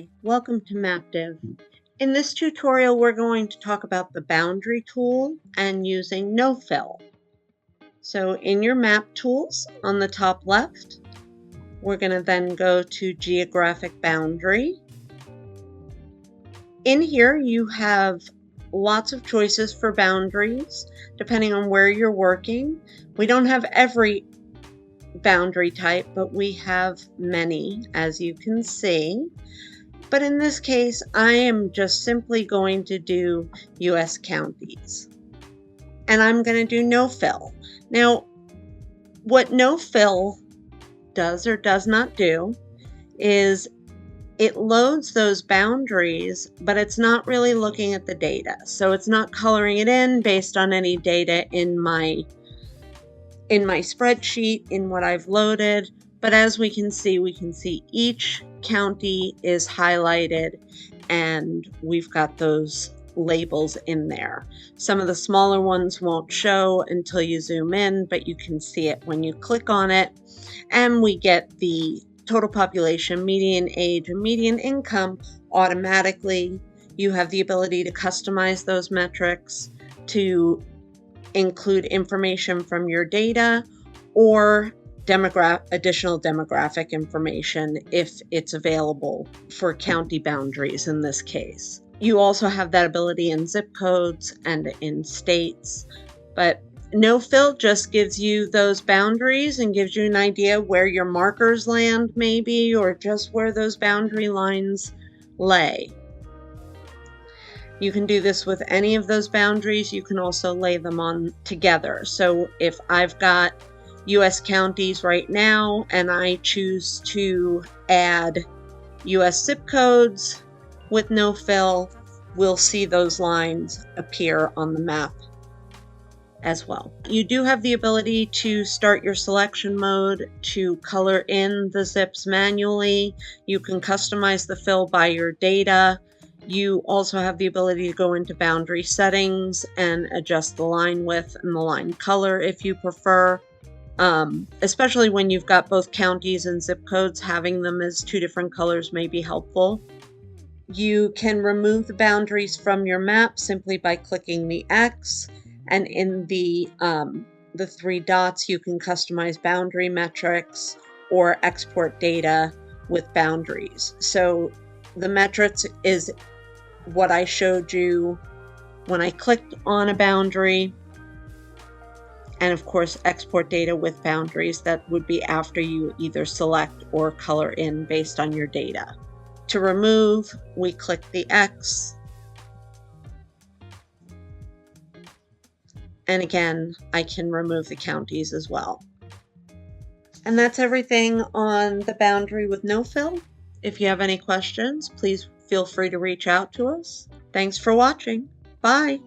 Hi, welcome to Maptive. In this tutorial, we're going to talk about the boundary tool and using no fill. So in your map tools on the top left, we're going to then go to geographic boundary. In here, you have lots of choices for boundaries, depending on where you're working. We don't have every boundary type, but we have many, as you can see. But in this case, I am just simply going to do US counties. And I'm going to do no fill. Now, what no fill does or does not do is it loads those boundaries, but it's not really looking at the data. So it's not coloring it in based on any data in my spreadsheet, in what I've loaded. But as we can see each county is highlighted and we've got those labels in there. Some of the smaller ones won't show until you zoom in, but you can see it when you click on it. And we get the total population, median age, and median income automatically. You have the ability to customize those metrics to include information from your data or additional demographic information if it's available for county boundaries in this case. You also have that ability in zip codes and in states, but no fill just gives you those boundaries and gives you an idea where your markers land maybe, or just where those boundary lines lay. You can do this with any of those boundaries. You can also lay them on together. So if I've got US counties right now and I choose to add US zip codes with no fill, we'll see those lines appear on the map as well. You do have the ability to start your selection mode to color in the zips manually. You can customize the fill by your data. You also have the ability to go into boundary settings and adjust the line width and the line color if you prefer. Especially when you've got both counties and zip codes, having them as two different colors may be helpful. You can remove the boundaries from your map simply by clicking the X, and in the three dots you can customize boundary metrics or export data with boundaries. So the metrics is what I showed you when I clicked on a boundary, and of course export data with boundaries. That would be after you either select or color in based on your data. To remove, we click the X, and again I can remove the counties as well. And that's everything on the boundary with no fill. If you have any questions, please feel free to reach out to us. Thanks for watching. Bye.